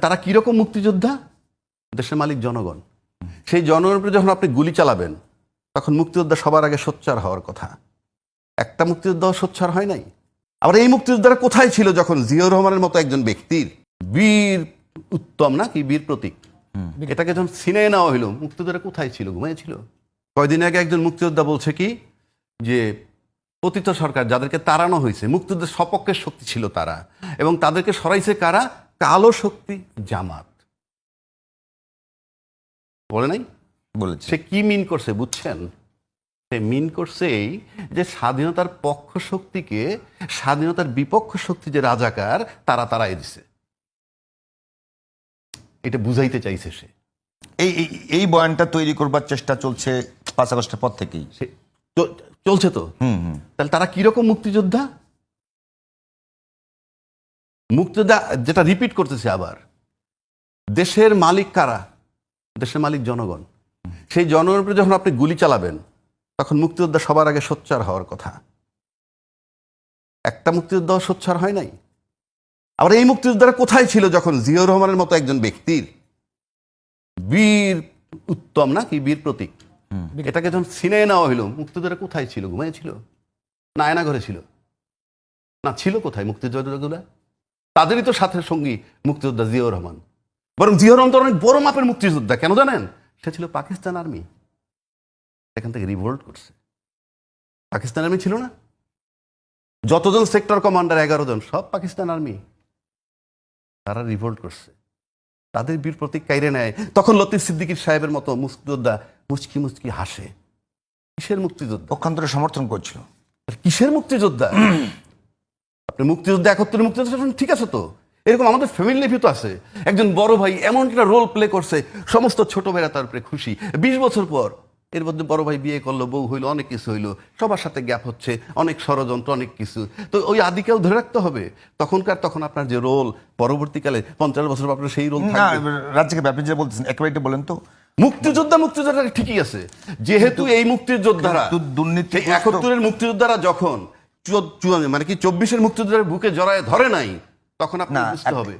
তারা কিরকম মুক্তিযোদ্ধা? দেশের মালিক জনগণ। সেই জনগণের উপরে যখন আপনি গুলি চালাবেন, তখন মুক্তিযোদ্ধা সবার আগে সোচ্চার হওয়ার কথা। একটা মুক্তিযোদ্ধাও সোচ্চার হয় নাই। আবার এই মুক্তিযোদ্ধারা কোথায় ছিল যখন জিয়াউর রহমানের মতো একজন ব্যক্তির বীর উত্তম না কি বীর প্রতীক, এটাকে যখন ছিনিয়ে নেওয়া হইল, মুক্তিযোদ্ধারা কোথায় ছিল? ঘুমিয়েছিল। কয়দিন আগে একজন মুক্তিযোদ্ধা বলছে কি যে পতিত সরকার যাদেরকে তাড়ানো হয়েছে, মুক্তিযুদ্ধের সপক্ষের শক্তি ছিল তারা, এবং তাদেরকে সরাইছে কারা? কালো শক্তি, জামাত। বলে নাই? বলেছে। সে কি মিন করছে বুঝছেন? সে মিন করছে এই যে স্বাধীনতার পক্ষ শক্তিকে স্বাধীনতার বিপক্ষ শক্তি যে রাজাকার, তারা তারাই দিছে। এটা বুঝাইতে চাইছে সে। এই এই এই বয়ানটা তৈরি করবার চেষ্টা চলছে 5 আগস্টের পর থেকেই। চলছে তো। তাহলে তারা কিরকম মুক্তিযোদ্ধা? মুক্তিযোদ্ধা যেটা রিপিট করতেছে আবার, দেশের মালিক কারা? দেশের মালিক জনগণ। সেই জনগণের উপরে যখন আপনি গুলি চালাবেন, তখন মুক্তিযোদ্ধা সবার আগে সোচ্চার হওয়ার কথা। একটা মুক্তিযোদ্ধাও সোচ্চার হয় নাই। আবার এই মুক্তিযোদ্ধারা কোথায় ছিল যখন জিয়াউর রহমানের মতো একজন ব্যক্তির বীর উত্তম না কি বীর প্রতীক, এটাকে যখন ছিনিয়ে নেওয়া হইল, মুক্তিযোদ্ধারা কোথায় ছিল? ঘুমিয়েছিল না আয়না ঘরে ছিল? না ছিল কোথায় মুক্তিযোদ্ধাগুলা? তাদেরই তো সাথে সঙ্গী মুক্তিযোদ্ধা জিয়াউর রহমান। বরং জিয়াউর রহমান তো অনেক বড় মাপের মুক্তিযোদ্ধা। কেন জানেন? সে ছিল পাকিস্তান আর্মি, এখান থেকে রিভোল্ট করছে। পাকিস্তান আর্মি ছিল না? যতজন সেক্টর কমান্ডার 11 জন সব পাকিস্তান আর্মি। তারা রিভোল্ট করছে, তাদের বীর প্রতীক কাইরে নেয়। তখন লতিফ সিদ্দিকীর সাহেবের মতো মুক্তিযোদ্ধা মুচকি মুচকি হাসে। কিসের মুক্তিযোদ্ধা? পক্ষান্তরে সমর্থন করছিল। কিসের মুক্তিযোদ্ধা? আপনি মুক্তিযোদ্ধা 71 মুক্তিযোদ্ধা ঠিক আছে তো, এরকম আমাদের ফ্যামিলি লাইফে তো আছে। একজন বড় ভাই এমন একটা রোল প্লে করছে, সমস্ত ছোট ভাইরা তার উপরে খুশি। 20 বছর পর এর মধ্যে বড় ভাই বিয়ে করলো, বউ হইলো, অনেক কিছু হইলো, সবার সাথে গ্যাপ হচ্ছে, অনেক ষড়যন্ত্র, অনেক কিছু। তো ওই আদিকাল ধরে রাখতে হবে। তখন আপনার যে রোল, পরবর্তীকালে 50 বছর পর আপনার সেই রোল থাকবে। রাজ্যকে ব্যাপারে যে বলতেছেন একেবারে এটা বলেন তো। মুক্তিযোদ্ধা ঠিকই আছে, যেহেতু এই মুক্তিযোদ্ধারা দুর্নীতি 71-এর মুক্তিযোদ্ধারা যখন মানে কি 24-এর মুক্তিযোদ্ধার বুকে জড়ায় ধরে নাই, তখন আপনার বুঝতে হবে।